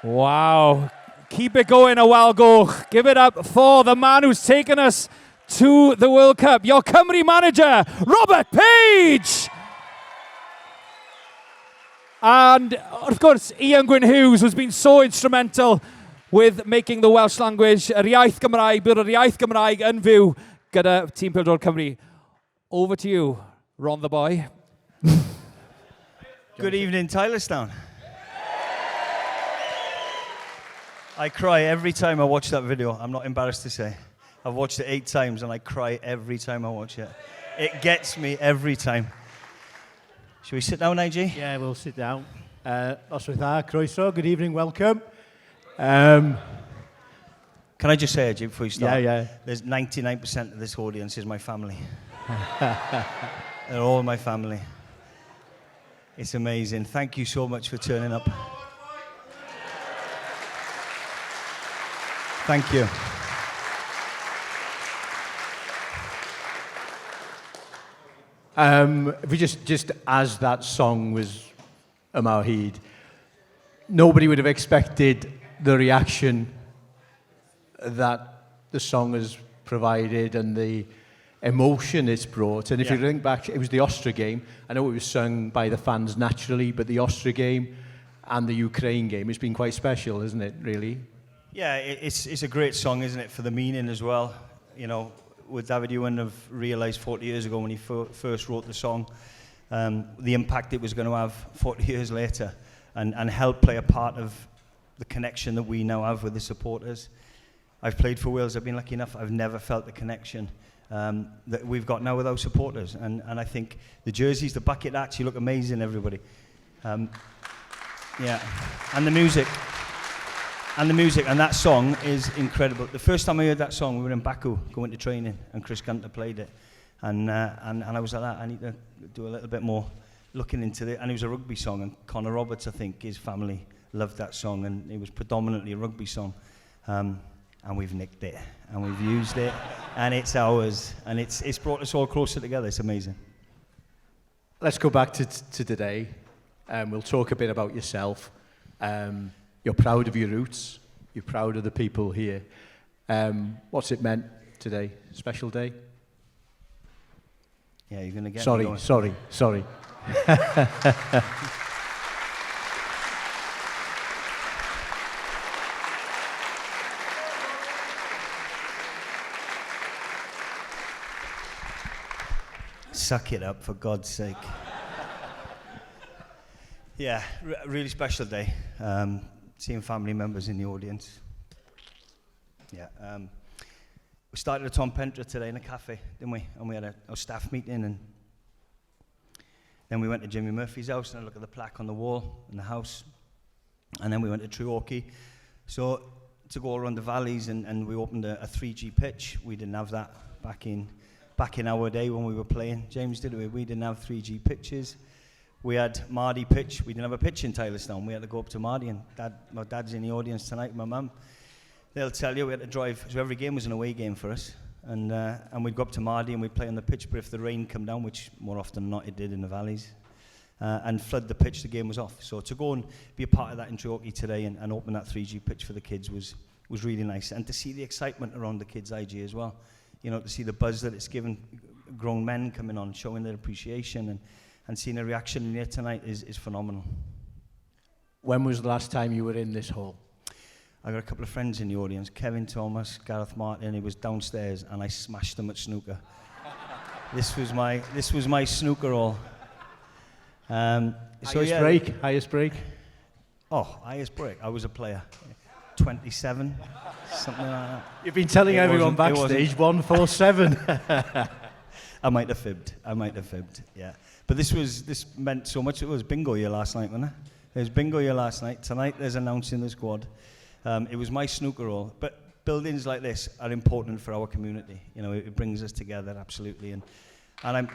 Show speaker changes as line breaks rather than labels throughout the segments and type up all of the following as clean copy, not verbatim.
Wow. Keep it going a while go. Give it up for the man who's taken us to the World Cup, your Cymru manager, Robert Page. And of course, Ian Gwyn Hughes has been so instrumental with making the Welsh language yr iaith Gymraeg, bydd yr iaith Gymraeg yn fyw gyda Tîm Pêl-drod Cymru. Over to you, Ron the boy.
Good evening, Tylorstown. I cry every time I watch that video. I'm not embarrassed to say. I've watched it 8 times and I cry every time I watch it. It gets me every time. Shall we sit down, IG?
Yeah, we'll sit down. Oswyth A, croeso, good evening, welcome. Can
I just say, IG, before you start?
Yeah.
There's 99% of this audience is my family. They're all my family. It's amazing. Thank you so much for turning up. Thank you.
If we just as that song was Amawhid, nobody would have expected the reaction that the song has provided and the emotion it's brought. And if you think back, it was the Austria game. I know it was sung by the fans naturally, but the Austria game and the Ukraine game has been quite special, isn't it, really?
Yeah, it's a great song, isn't it, for the meaning as well. You know, would David Ewan have realised 40 years ago when he first wrote the song, the impact it was going to have 40 years later and help play a part of the connection that we now have with the supporters. I've played for Wales. I've been lucky enough. I've never felt the connection that we've got now with our supporters. And I think the jerseys, the bucket hats, you look amazing, everybody. Yeah, and the music. And the music, and that song is incredible. The first time I heard that song, we were in Baku going to training, and Chris Gunter played it. And I was like that, I need to do a little bit more looking into it. And it was a rugby song, and Connor Roberts, I think, his family loved that song, and it was predominantly a rugby song. And we've nicked it, and we've used it, and it's ours. And it's brought us all closer together. It's amazing.
Let's go back to today. We'll talk a bit about yourself. You're proud of your roots. You're proud of the people here. What's it meant today? Special day?
Yeah, you're going to get
Sorry.
Suck it up, for God's sake. Yeah, really special day. Seeing family members in the audience. Yeah, we started at Tom Pentra today in a cafe, didn't we? And we had a staff meeting, and then we went to Jimmy Murphy's house and I looked at the plaque on the wall in the house. And then we went to Treorchy. So to go around the valleys, and we opened a 3G pitch. We didn't have that back in our day when we were playing. James, did we? We didn't have 3G pitches. We had Mardy pitch. We didn't have a pitch in Tylorstown. We had to go up to Mardy, and my dad's in the audience tonight, my mum. They'll tell you we had to drive, so every game was an away game for us. And we'd go up to Mardy and we'd play on the pitch, but if the rain come down, which more often than not it did in the valleys, and flood the pitch, the game was off. So to go and be a part of that in Treorchy today and open that 3G pitch for the kids was really nice. And to see the excitement around the kids' IG as well. You know, to see the buzz that it's given grown men coming on, showing their appreciation, and seeing a reaction in here tonight is phenomenal.
When was the last time you were in this hall?
I got a couple of friends in the audience, Kevin Thomas, Gareth Martin. He was downstairs, and I smashed them at snooker. This was my snooker hall.
Highest break?
Oh, highest break. I was a player. 27, something like that.
You've been telling everyone backstage 147.
I might have fibbed, yeah. But this meant so much. It was bingo year last night, wasn't it? It was bingo year last night. Tonight there's announcing the squad. It was my snooker hall. But buildings like this are important for our community. You know, it brings us together, absolutely. And I'm...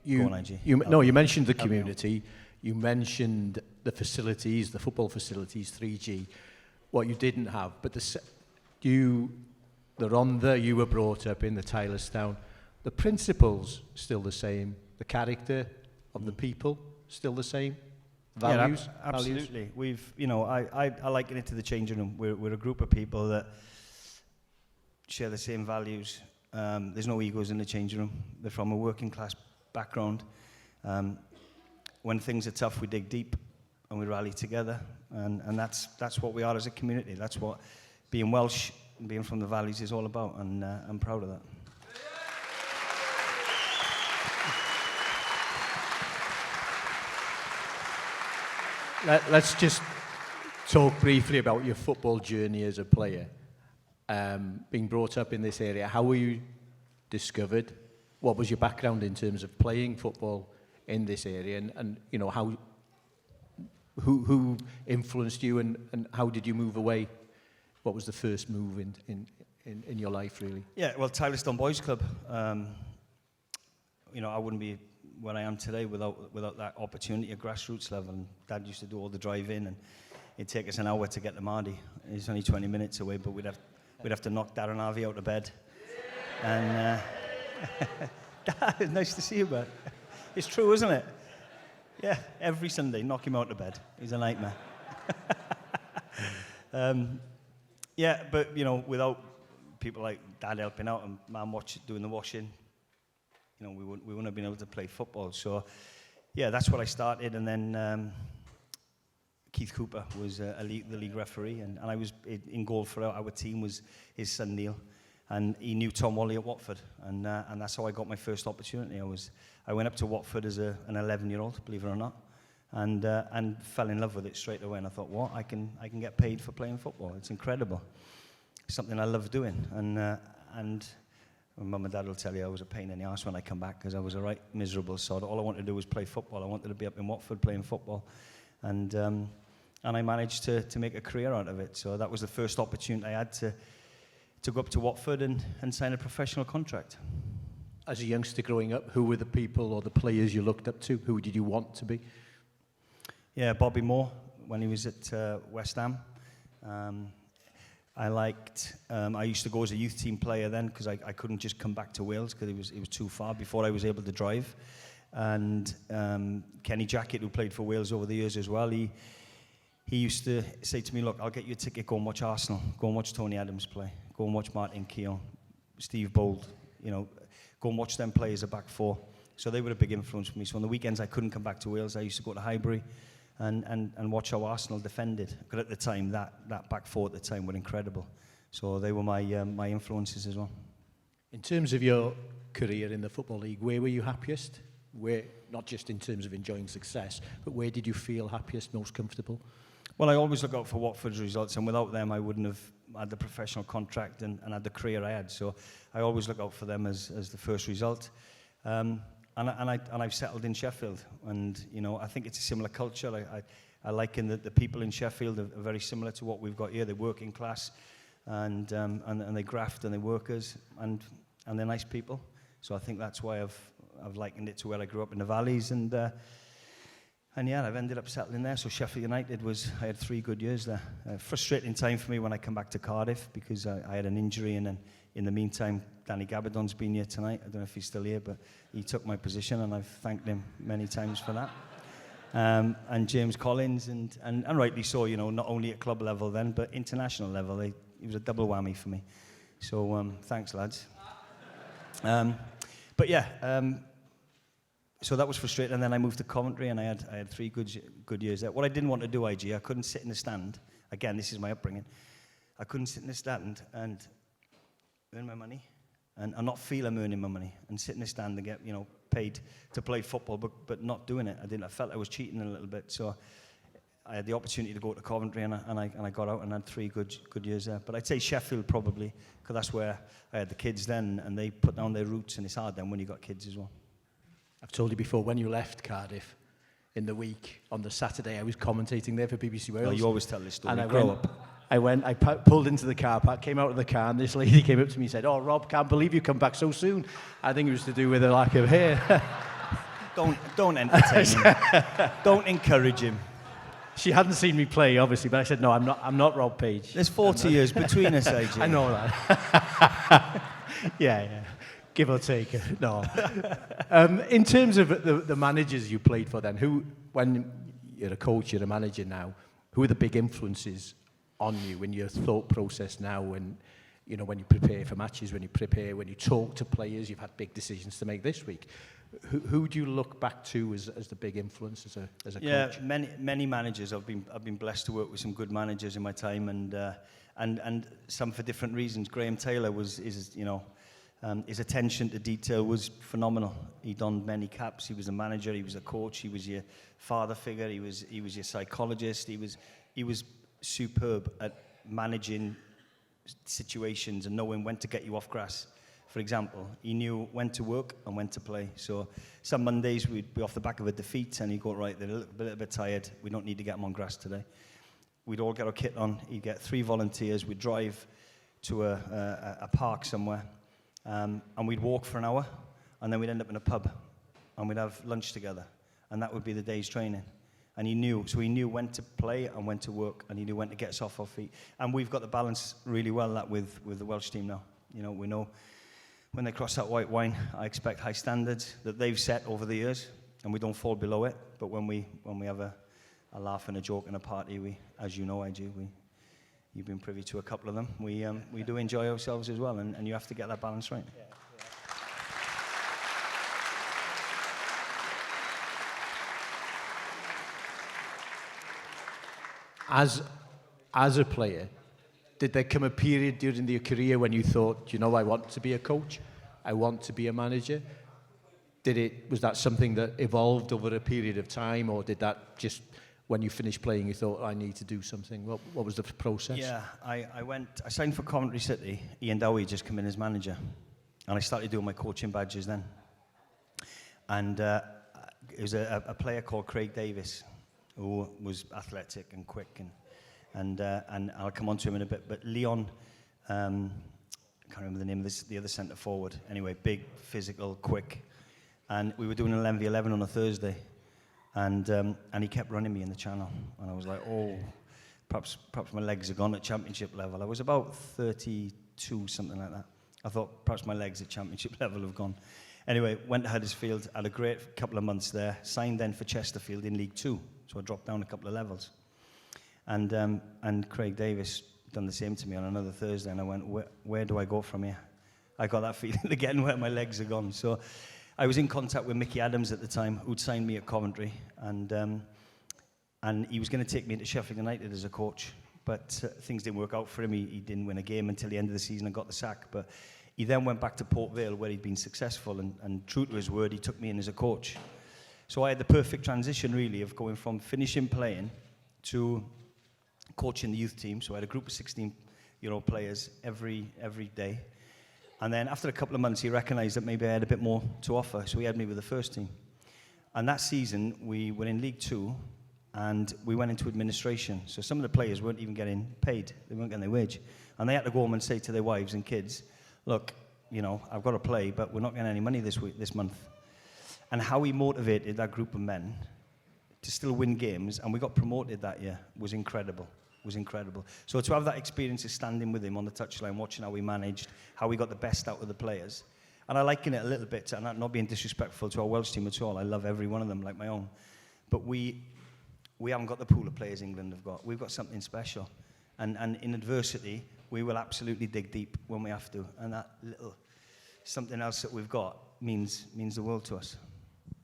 Go on, IG.
You mentioned the community. You mentioned the facilities, the football facilities, 3G, what you didn't have. But the Rhondda you were brought up in, the Tylorstown, the principles still the same, the character of the people still the same, values?
Yeah, absolutely. We've, you know, I liken it to the changing room. We're a group of people that share the same values. There's no egos in the changing room. They're from a working class background. When things are tough, we dig deep and we rally together, and that's what we are as a community. That's what being Welsh and being from the Valleys is all about, and I'm proud of that.
Let's just talk briefly about your football journey as a player. Being brought up in this area, how were you discovered? What was your background in terms of playing football in this area, and you know, how who influenced you, and how did you move away? What was the first move in your life, really? Yeah,
well, Tylorstown Boys Club. You know, I wouldn't be where I am today without that opportunity at grassroots level. And Dad used to do all the drive-in, and it'd take us an hour to get to Mardy. It's only 20 minutes away, but we'd have to knock Darren Harvey out of bed. And Dad, nice to see you, bud. It's true, isn't it? Yeah, every Sunday, knock him out of bed. He's a nightmare. Yeah, but, you know, without people like Dad helping out and Mum doing the washing, you know, we wouldn't have been able to play football. So, yeah, that's what I started. And then Keith Cooper was the league referee, and I was in goal for our team was his son Neil. And he knew Tom Wally at Watford, and that's how I got my first opportunity. I went up to Watford as an 11-year-old, believe it or not, and fell in love with it straight away. And I thought, what? I can get paid for playing football. It's incredible. It's something I love doing. And Mum and Dad will tell you I was a pain in the arse when I come back, because I was a right miserable sod. All I wanted to do was play football. I wanted to be up in Watford playing football, and I managed to make a career out of it. So that was the first opportunity I had to go up to Watford and sign a professional contract.
As a youngster growing up, who were the people or the players you looked up to? Who did you want to be?
Yeah, Bobby Moore, when he was at West Ham. I used to go as a youth team player then, because I couldn't just come back to Wales because it was too far before I was able to drive. And Kenny Jackett, who played for Wales over the years as well, he used to say to me, look, I'll get you a ticket, go and watch Arsenal, go and watch Tony Adams play, go and watch Martin Keown, Steve Bold, you know, go and watch them play as a back four. So they were a big influence for me. So on the weekends I couldn't come back to Wales, I used to go to Highbury and watch how Arsenal defended. Because at the time, that back four at the time were incredible. So they were my influences as well.
In terms of your career in the Football League, where were you happiest? Where, not just in terms of enjoying success, but where did you feel happiest, most comfortable?
Well, I always look out for Watford's results, and without them, I wouldn't have had the professional contract and had the career I had. So I always look out for them as the first result. And I've settled in Sheffield, and you know, I think it's a similar culture. I liken that the people in Sheffield are very similar to what we've got here. They're working class, and they graft, and they're workers, and they're nice people. So I think that's why I've likened it to where I grew up in the Valleys, and yeah, I've ended up settling there. So Sheffield United I had 3 good years there. Frustrating time for me when I come back to Cardiff, because I had an injury, and then in the meantime, Danny Gabardon's been here tonight. I don't know if he's still here, but he took my position, and I've thanked him many times for that. And James Collins, and rightly so, you know, not only at club level then, but international level. It was a double whammy for me. So thanks, lads. But yeah, so that was frustrating, and then I moved to Coventry, and I had 3 good years there. What I didn't want to do, IG, I couldn't sit in the stand. Again, this is my upbringing. I couldn't sit in the stand and earn my money, and not feel I'm earning my money, and sit in the stand and get, you know, paid to play football, but not doing it. I felt I was cheating a little bit. So I had the opportunity to go to Coventry, and I got out and had 3 good years there. But I'd say Sheffield probably, because that's where I had the kids then, and they put down their roots, and it's hard then when you got kids as well.
I've told you before, when you left Cardiff in the week, on the Saturday, I was commentating there for BBC Wales.
Oh, you always tell this story.
And I pulled into the car park, came out of the car, and this lady came up to me and said, "Oh, Rob, can't believe you come back so soon." I think it was to do with the lack of hair.
Don't entertain him. Don't encourage him.
She hadn't seen me play, obviously, but I said, no, I'm not Rob Page.
There's 40 years between us, AJ.
I know that. yeah. Give or take. No. In terms of the managers you played for then, when you're a coach, you're a manager now, who are the big influences on you in your thought process now when you prepare for matches, when you talk to players, you've had big decisions to make this week. Who do you look back to as the big influence as a coach?
Yeah, many managers. I've been blessed to work with some good managers in my time, and some for different reasons. Graham Taylor his attention to detail was phenomenal. He donned many caps. He was a manager. He was a coach. He was your father figure. He was your psychologist. He was superb at managing situations and knowing when to get you off grass. For example, he knew when to work and when to play. So some Mondays we'd be off the back of a defeat and he'd go, right, they're a little bit tired. We don't need to get them on grass today. We'd all get our kit on. He'd get 3 volunteers. We'd drive to a park somewhere and we'd walk for an hour and then we'd end up in a pub and we'd have lunch together. And that would be the day's training. And he knew when to play and when to work, and he knew when to get us off our feet. And we've got the balance really well that with the Welsh team now. We know when they cross that white line, I expect high standards that they've set over the years, and we don't fall below it. But when we have a laugh and a joke and a party, as you know, IJ, you've been privy to a couple of them. We do enjoy ourselves as well, and you have to get that balance right. Yeah.
As a player, did there come a period during your career when you thought, I want to be a coach, I want to be a manager? Was that something that evolved over a period of time, or did that just, when you finished playing, you thought, I need to do something? What was the process? Yeah,
I signed for Coventry City. Ian Dowie just come in as manager, and I started doing my coaching badges then. And it was a player called Craig Davis, who was athletic and quick, and I'll come on to him in a bit. But Leon, I can't remember the name of the other centre forward. Anyway, big, physical, quick, and we were doing an 11v11 on a Thursday, and he kept running me in the channel, and I was like, oh, perhaps my legs are gone at championship level. I was about 32, something like that. I thought perhaps my legs at championship level have gone. Anyway, went to Huddersfield, had a great couple of months there, signed then for Chesterfield in League 2. So I dropped down a couple of levels. And Craig Davis done the same to me on another Thursday, and I went, where do I go from here? I got that feeling again where my legs are gone. So I was in contact with Mickey Adams at the time, who'd signed me at Coventry, and he was going to take me into Sheffield United as a coach, but things didn't work out for him. He didn't win a game until the end of the season and got the sack. But he then went back to Port Vale, where he'd been successful, and true to his word, he took me in as a coach. So I had the perfect transition, really, of going from finishing playing to coaching the youth team. So I had a group of 16 players every day. And then after a couple of months, he recognised that maybe I had a bit more to offer, so he had me with the first team. And that season, we were in League 2, and we went into administration. So some of the players weren't even getting paid. They weren't getting their wage. And they had to go home and say to their wives and kids, look, I've got to play, but we're not getting any money this month. And how he motivated that group of men to still win games, and we got promoted that year, was incredible. So to have that experience of standing with him on the touchline, watching how he managed, how we got the best out of the players, and I liken it a little bit, and not being disrespectful to our Welsh team at all. I love every one of them like my own. But we haven't got the pool of players England have got. We've got something special. And in adversity, we will absolutely dig deep when we have to. And that little something else that we've got means the world to us.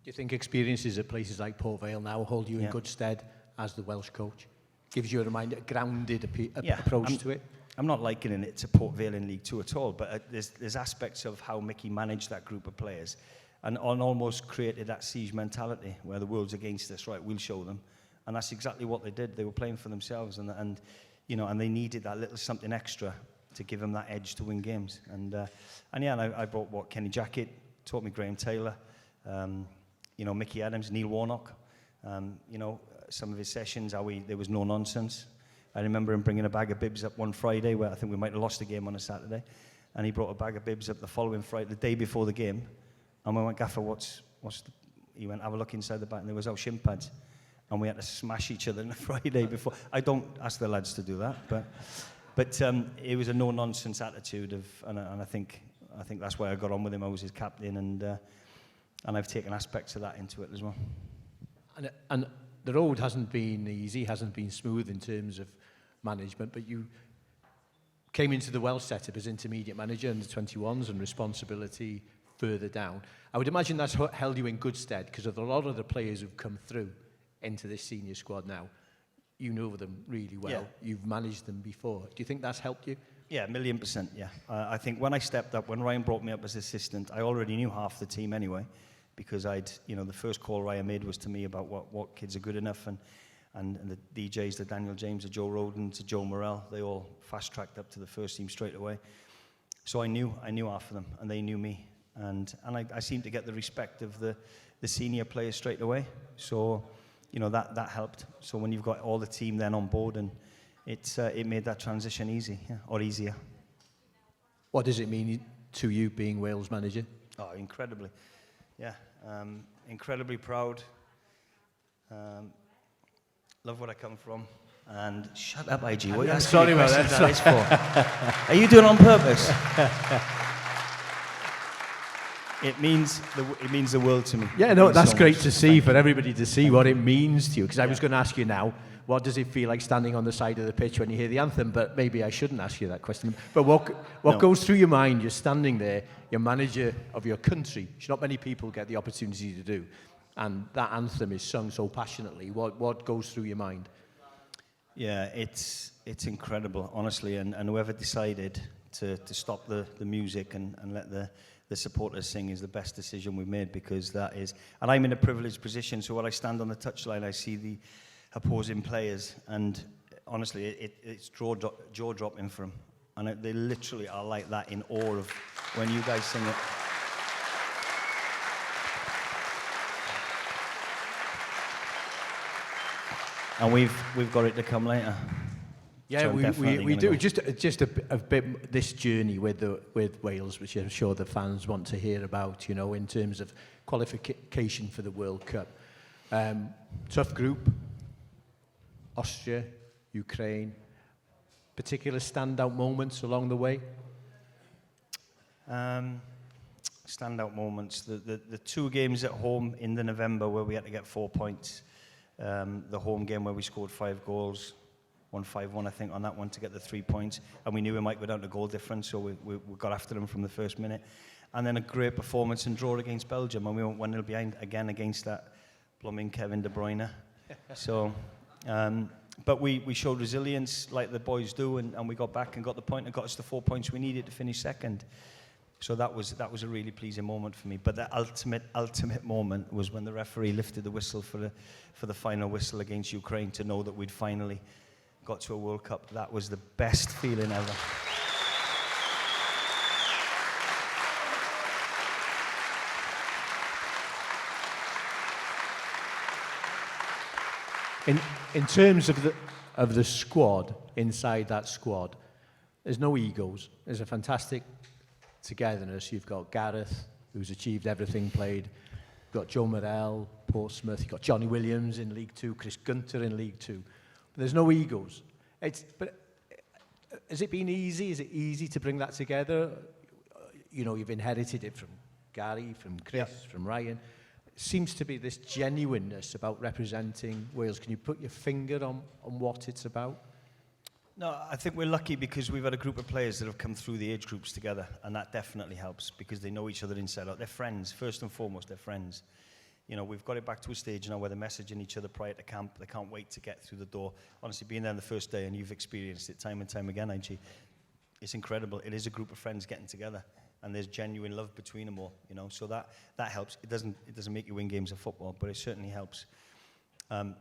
Do you think experiences at places like Port Vale now hold you in good stead as the Welsh coach? Gives you a grounded approach to it?
I'm not likening it to Port Vale in League 2 at all, but there's aspects of how Mickey managed that group of players and almost created that siege mentality where the world's against us, right, we'll show them. And that's exactly what they did. They were playing for themselves, and they needed that little something extra to give them that edge to win games. And I brought Kenny Jackett, taught me Graham Taylor, Mickey Adams, Neil Warnock, some of his sessions, there was no nonsense. I remember him bringing a bag of bibs up one Friday where I think we might have lost the game on a Saturday, and he brought a bag of bibs up the following Friday, the day before the game, and we went, Gaffer, he went, have a look inside the bag, and there was our shin pads. and we had to smash each other on the Friday before. I don't ask the lads to do that, but it was a no-nonsense attitude and I think that's why I got on with him. I was his captain, and I've taken aspects of that into it as well.
And the road hasn't been easy, hasn't been smooth in terms of management, but you came into the Welsh setup as intermediate manager under 21s and responsibility further down. I would imagine that's held you in good stead, because of a lot of the players who've come through into this senior squad now, you know them really well. Yeah. You've managed them before. Do you think that's helped you?
Yeah, 1,000,000%, yeah. I think when I stepped up, when Ryan brought me up as assistant, I already knew half the team anyway, because the first call Ryan made was to me about what kids are good enough, and the DJs, the Daniel James, the Joe Roden, to Joe Morrell, they all fast-tracked up to the first team straight away. So I knew half of them, and they knew me. And I seemed to get the respect of the senior players straight away. So, that helped. So when you've got all the team then on board, and it made that transition easy, or easier.
What does it mean to you being Wales manager?
Oh, incredibly. Yeah, incredibly proud. Love where I come from. And shut up, IG. What are you
sorry about
that is for? Are you doing it on purpose? It means the world to me.
Yeah, no, that's so great to see, for everybody to see what it means to you. Because I was going to ask you now, what does it feel like standing on the side of the pitch when you hear the anthem? But maybe I shouldn't ask you that question. But what goes through your mind? You're standing there, you're manager of your country, which not many people get the opportunity to do. And that anthem is sung so passionately. What goes through your mind?
Yeah, it's incredible, honestly. And whoever decided to stop the music and let the supporters sing is the best decision we've made, because that is... And I'm in a privileged position, so when I stand on the touchline, I see the opposing players, and honestly, it's jaw-dropping for them. And they literally are like that, in awe of when you guys sing it. And we've got it to come later.
Yeah,
so
we do. Go. Just a bit this journey with Wales, which I'm sure the fans want to hear about. In terms of qualification for the World Cup. Tough group. Austria, Ukraine. Particular standout moments along the way.
Standout moments. The two games at home in the November where we had to get 4 points. The home game where we scored 5 goals, won 5-1 I think on that one to get the 3 points, and we knew we might go down to goal difference, so we got after them from the first minute. And then a great performance and draw against Belgium, and we went 1-0 behind again against that blooming Kevin De Bruyne. So, but we showed resilience like the boys do, and we got back and got the point and got us the 4 points we needed to finish second. So that was a really pleasing moment for me. But the ultimate moment was when the referee lifted the whistle for the final whistle against Ukraine, to know that we'd finally got to a World Cup. That was the best feeling ever.
In terms of the squad, inside that squad, there's no egos. There's a fantastic togetherness. You've got Gareth, who's achieved everything played. You've got Joe Morrell, Portsmouth. You've got Johnny Williams in League Two, Chris Gunter in League Two. But there's no egos. But has it been easy? Is it easy to bring that together? You've inherited it from Gary, from Chris, from Ryan. It seems to be this genuineness about representing Wales. Can you put your finger on what it's about?
No, I think we're lucky because we've had a group of players that have come through the age groups together, and that definitely helps because they know each other inside out. They're friends, first and foremost, they're friends. We've got it back to a stage now where they're messaging each other prior to camp. They can't wait to get through the door. Honestly, being there on the first day, and you've experienced it time and time again, IG, it's incredible. It is a group of friends getting together, and there's genuine love between them all. So that helps. It doesn't make you win games of football, but it certainly helps.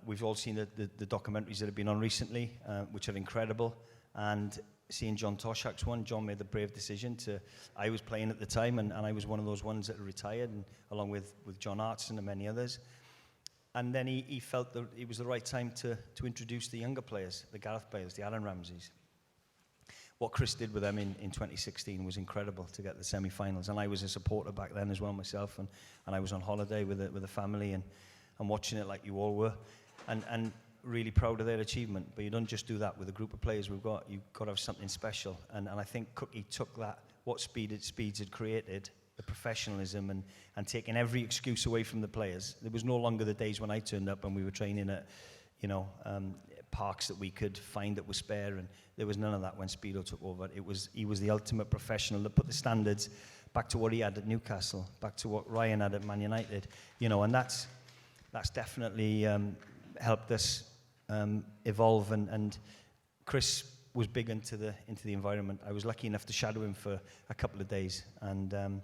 We've all seen the documentaries that have been on recently, which are incredible. And seeing John Toshak's one, John made the brave decision to... I was playing at the time, and I was one of those ones that retired, and along with John Artson and many others. And then he felt that it was the right time to introduce the younger players, the Gareth Bales, the Aaron Ramseys. What Chris did with them in 2016 was incredible to get the semi-finals. And I was a supporter back then as well myself, and I was on holiday with the family and watching it like you all were. and really proud of their achievement. But you don't just do that with a group of players we've got. You've got to have something special. And I think Cookie took that, what Speeds had created, the professionalism and taking every excuse away from the players. There was no longer the days when I turned up and we were training at, parks that we could find that were spare, and there was none of that when Speedo took over. He was the ultimate professional that put the standards back to what he had at Newcastle, back to what Ryan had at Man United, and that's definitely helped us evolve. And Chris was big into the environment. I was lucky enough to shadow him for a couple of days, and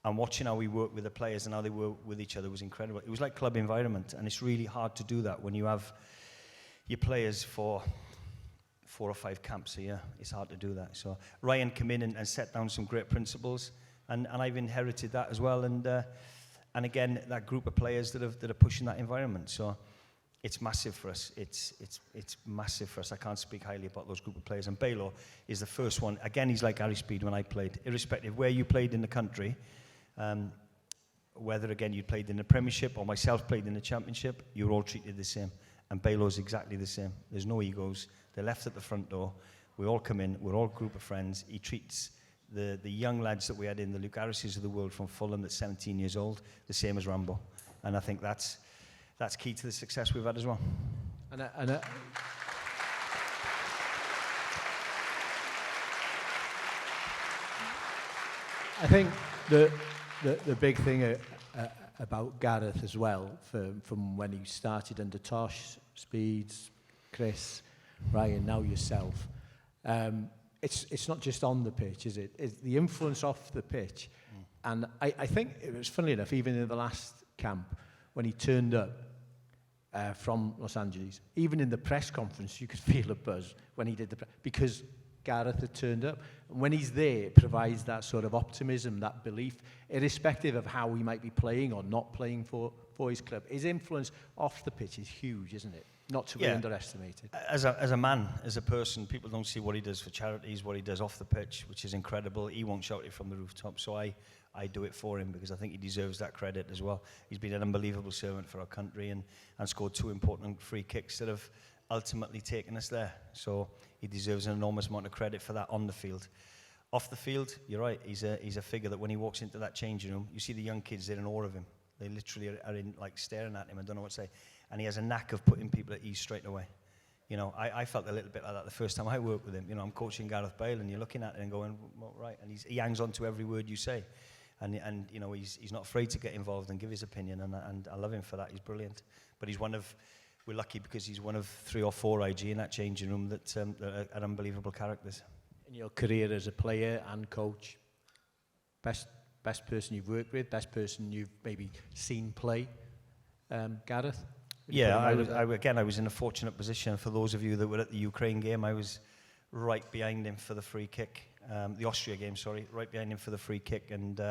watching how he worked with the players and how they worked with each other was incredible. It was like club environment, and it's really hard to do that when you have your players for 4 or 5 camps a year. It's hard to do that. So Ryan came in and set down some great principles, and I've inherited that as well. And again, that group of players that are pushing that environment. So it's massive for us. It's massive for us. I can't speak highly about those group of players. And Baylor is the first one. Again, he's like Harry Speed when I played. Irrespective where you played in the country, whether again you played in the Premiership or myself played in the Championship, you were all treated the same. And Baylor's exactly the same. There's no egos. They're left at the front door. We all come in. We're all a group of friends. He treats the young lads that we had in, the Luke Harrises of the world from Fulham that's 17 years old, the same as Rambo. And I think that's key to the success we've had as well. I
think the big thing about Gareth as well, from when he started under Tosh, Speeds, Chris, Ryan, now yourself, it's not just on the pitch, is it? It's the influence off the pitch. And I think it was funny enough, even in the last camp, when he turned up from Los Angeles, even in the press conference, you could feel a buzz when he did because Gareth had turned up. And when he's there, it provides that sort of optimism, that belief, irrespective of how he might be playing or not playing for his club. His influence off the pitch is huge, isn't it? Not to be underestimated.
As a man, as a person, people don't see what he does for charities, what he does off the pitch, which is incredible. He won't shout it from the rooftop, so I do it for him because I think he deserves that credit as well. He's been an unbelievable servant for our country and scored 2 important free kicks that have ultimately taken us there. So he deserves an enormous amount of credit for that on the field. Off the field, you're right, he's a figure that when he walks into that changing room, you see the young kids, they're in awe of him. They literally are in, like, staring at him and don't know what to say. And he has a knack of putting people at ease straight away. I felt a little bit like that the first time I worked with him. I'm coaching Gareth Bale and you're looking at it and going, well, right. And he hangs on to every word you say. And he's not afraid to get involved and give his opinion. And I love him for that. He's brilliant. But we're lucky because he's one of 3 or 4 IG in that changing room that are unbelievable characters.
In your career as a player and coach, best person you've worked with, best person you've maybe seen play, Gareth?
Yeah, I was in a fortunate position. For those of you that were at the Ukraine game, I was right behind him for the free kick. The Austria game, sorry, right behind him for the free kick. And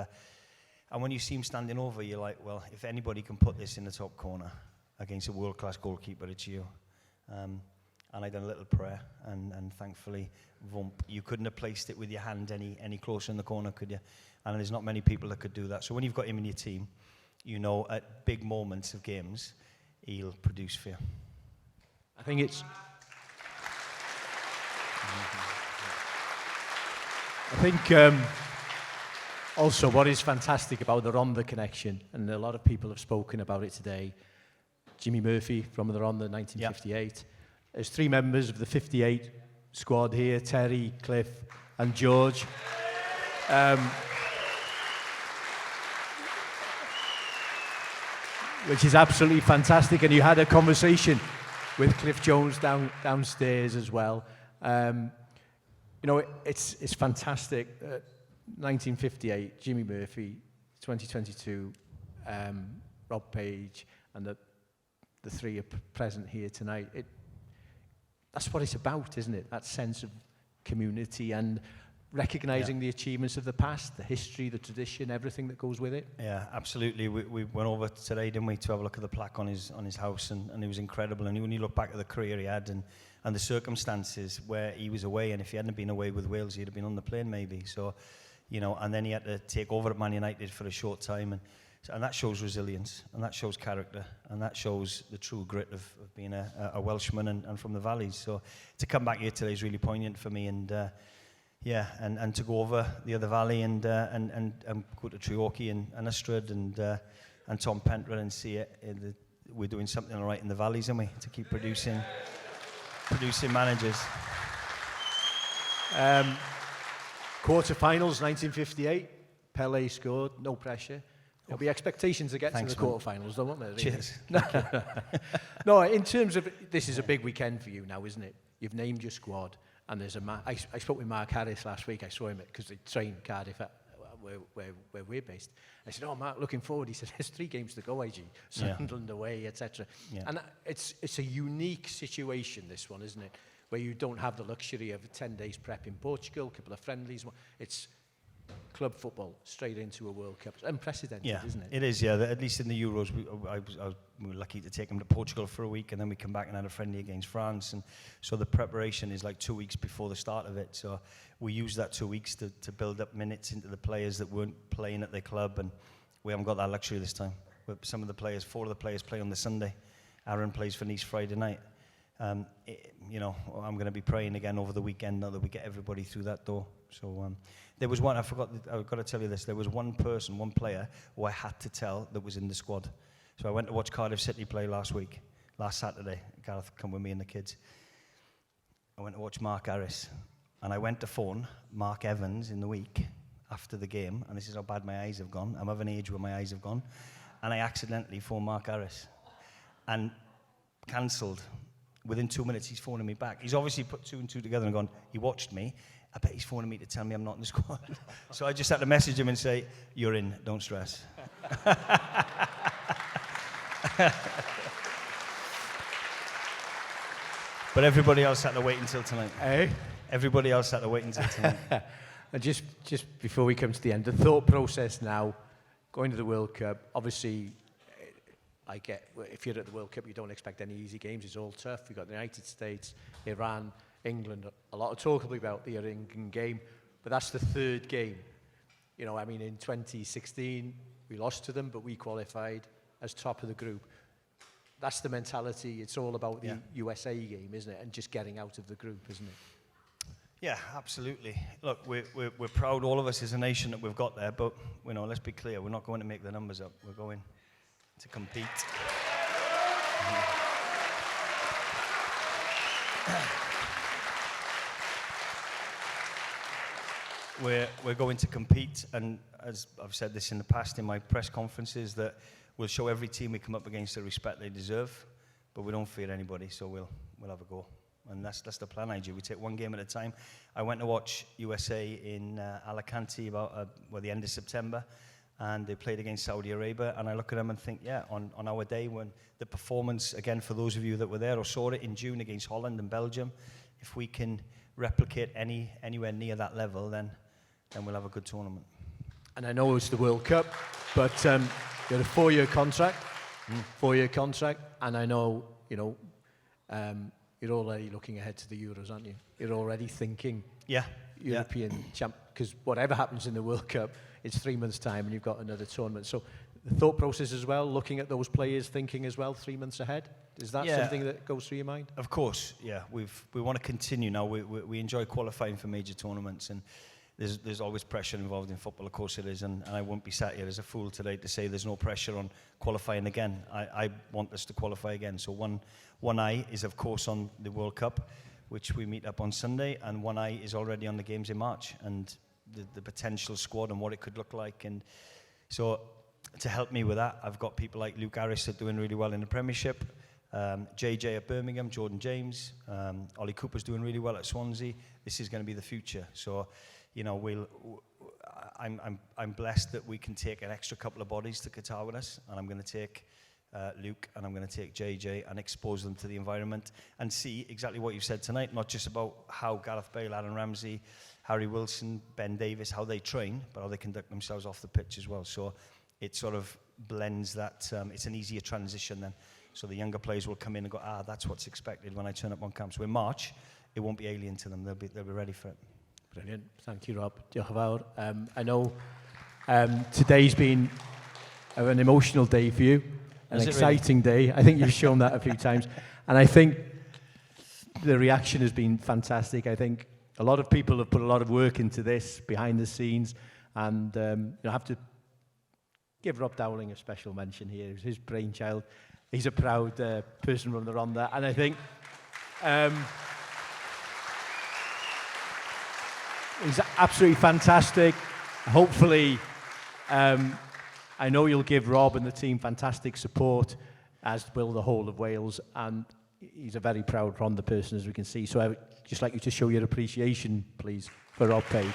when you see him standing over, you're like, well, if anybody can put this in the top corner against a world-class goalkeeper, it's you. And I done a little prayer, and thankfully, you couldn't have placed it with your hand any closer in the corner, could you? And there's not many people that could do that. So when you've got him in your team, at big moments of games, he'll produce fear.
I think it's... I think also what is fantastic about the Rhondda connection, and a lot of people have spoken about it today, Jimmy Murphy from the Rhondda 1958. Yep. There's 3 members of the 58 squad here, Terry, Cliff and George. Which is absolutely fantastic. And you had a conversation with Cliff Jones downstairs as well. It's fantastic. 1958, Jimmy Murphy, 2022, Rob Page, and the 3 are present here tonight. That's what it's about, isn't it? That sense of community and recognising the achievements of the past, the history, the tradition, everything that goes with it. Yeah,
absolutely. We went over today, didn't we, to have a look at the plaque on his house, and it was incredible. And when you look back at the career he had and the circumstances where he was away, and if he hadn't been away with Wales, he'd have been on the plane maybe. So, and then he had to take over at Man United for a short time, and So, and that shows resilience, and that shows character, and that shows the true grit of being a Welshman and from the Valleys. So to come back here today is really poignant for me, and and to go over the other valley and go to Treorchy and Ystrad and Tom Pentre and see it. We're doing something all right in the valleys, aren't we? To keep producing managers.
Quarterfinals, 1958. Pele scored, no pressure. There'll be expectations to get to the quarterfinals, though, won't there?
Cheers.
No, in terms of, this is a big weekend for you now, isn't it? You've named your squad, and there's I spoke with Mark Harris last week. I saw him because they trained Cardiff where we're based. I said, "Oh, Mark, looking forward." He said, "There's 3 games to go, AG. Sunderland away, etc."
Yeah.
And it's a unique situation, this one, isn't it? Where you don't have the luxury of 10 days prep in Portugal, a couple of friendlies. It's club football straight into a World Cup. It's unprecedented, isn't it?
It is, yeah. At least in the Euros, we were lucky to take them to Portugal for a week, and then we come back and had a friendly against France. And so the preparation is like 2 weeks before the start of it. So we use that 2 weeks to build up minutes into the players that weren't playing at their club, and we haven't got that luxury this time. But some of the players, 4 of the players play on the Sunday. Aaron plays for Nice Friday night. I'm going to be praying again over the weekend now that we get everybody through that door. So there was one, I've got to tell you this, there was one player who I had to tell that was in the squad. So I went to watch Cardiff City play last Saturday. Gareth come with me and the kids. I went to watch Mark Harris, and I went to phone Mark Evans in the week after the game, and this is how bad my eyes have gone. I'm of an age where my eyes have gone, and I accidentally phoned Mark Harris and cancelled. Within 2 minutes, he's phoning me back. He's obviously put 2 and 2 together and gone, he watched me. I bet he's phoning me to tell me I'm not in the squad. So I just had to message him and say, "You're in, don't stress." But everybody else had to wait until tonight.
Eh?
Everybody else had to wait until tonight.
And just before we come to the end, the thought process now, going to the World Cup, obviously, I get, if you're at the World Cup, you don't expect any easy games. It's all tough. You've got the United States, Iran, England. A lot of talk about the England game, but that's the 3rd game. You know, I mean, in 2016, we lost to them, but we qualified as top of the group. That's the mentality. It's all about the USA game, isn't it? And just getting out of the group, isn't it?
Yeah, absolutely. Look, we're proud, all of us as a nation, that we've got there, but, let's be clear, we're not going to make the numbers up. We're going to compete. We're going to compete, and as I've said this in the past in my press conferences, that we'll show every team we come up against the respect they deserve, but we don't fear anybody, so we'll have a go. And that's the plan I do. We take one game at a time. I went to watch USA in Alicante about the end of September, and they played against Saudi Arabia, and I look at them and think, on our day, when the performance, again, for those of you that were there or saw it in June against Holland and Belgium, if we can replicate anywhere near that level, then we'll have a good tournament.
And I know it's the World Cup, but you had a 4-year contract, and I know, you're already looking ahead to the Euros, aren't you? You're already thinking European champ, because whatever happens in the World Cup, it's 3 months' time and you've got another tournament. So the thought process as well, looking at those players, thinking as well 3 months ahead, is that something that goes through your mind?
Of course, yeah. We want to continue now. We enjoy qualifying for major tournaments, and there's always pressure involved in football, of course it is, and I won't be sat here as a fool today to say there's no pressure on qualifying again. I want us to qualify again. So one eye is, of course, on the World Cup, which we meet up on Sunday, and one eye is already on the games in March, and the potential squad and what it could look like. And so to help me with that, I've got people like Luke Harris that are doing really well in the Premiership, JJ at Birmingham, Jordan James, Ollie Cooper's doing really well at Swansea. This is going to be the future. So, I'm blessed that we can take an extra couple of bodies to Qatar with us, and I'm going to take Luke and I'm going to take JJ and expose them to the environment and see exactly what you've said tonight, not just about how Gareth Bale, Aaron Ramsey, Harry Wilson, Ben Davies, how they train, but how they conduct themselves off the pitch as well. So it sort of blends that, it's an easier transition then. So the younger players will come in and go, that's what's expected when I turn up on camp. So in March, it won't be alien to them. They'll be ready for it.
Brilliant. Thank you, Rob. Diolch yn fawr. I know today's been of an emotional day for you, an
Is it
exciting day. I think you've shown that a few times. And I think the reaction has been fantastic. I think a lot of people have put a lot of work into this behind the scenes. And I have to give Rob Dowling a special mention here. It was his brainchild. He's a proud person running the Rhondda. And I think he's absolutely fantastic. Hopefully, I know you'll give Rob and the team fantastic support, as will the whole of Wales. And he's a very proud Rhondda person, as we can see. So I would just like you to show your appreciation, please, for Rob Page.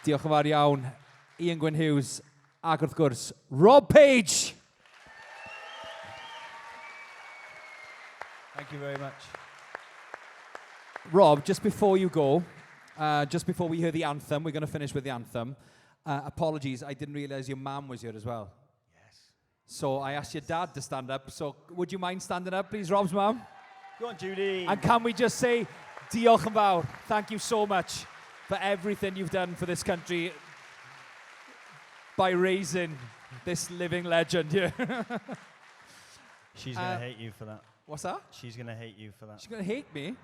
Diolch yn fawr iawn, Ian Gwyn Hughes, ac wrth gwrs, Rob Page.
Thank you very much.
Rob, just before you go, just before we hear the anthem, we're going to finish with the anthem. Apologies, I didn't realise your mum was here as well.
Yes.
So I asked your dad to stand up. So would you mind standing up, please, Rob's mum?
Go on, Judy.
And can we just say, diolch yn fawr, thank you so much for everything you've done for this country by raising this living legend here.
She's going to hate you for that.
What's that?
She's going to hate you for that.
She's going to hate me.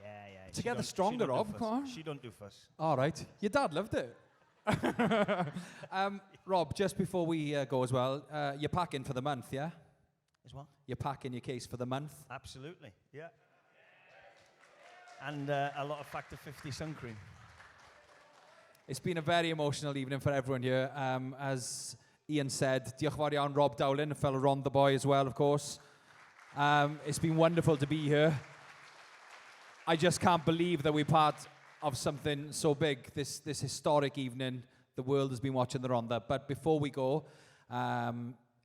Yeah.
Together
She
stronger,
don't do
Rob.
fuss.
Come on.
She don't do fuss.
All right. Your dad loved it. Rob, just before we go as well, you're packing for the month, yeah?
As well?
You're packing your case for the month?
Absolutely, yeah. And a lot of Factor 50 sun cream.
It's been a very emotional evening for everyone here. As Ian said, diolch yn fawr iawn Rob Dowling, a fellow Rhondda boy as well, of course. It's been wonderful to be here. I just can't believe that we're part of something so big, this historic evening. The world has been watching the Rhondda. But before we go,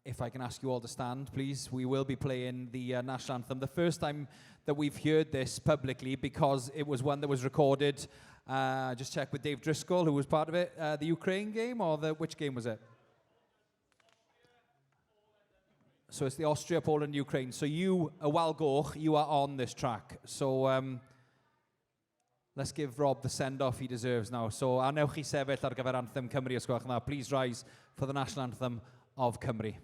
if I can ask you all to stand, please, we will be playing the national anthem. The first time that we've heard this publicly, because it was one that was recorded. Just check with Dave Driscoll, who was part of it. The Ukraine game, or which game was it? So it's the Austria, Poland, Ukraine. So you, Walgoch, you are on this track. So let's give Rob the send-off he deserves now. So anewch chi sefyll ar gyfer anthem Cymru, os gwelwch yn dda. Please rise for the national anthem of Cymru.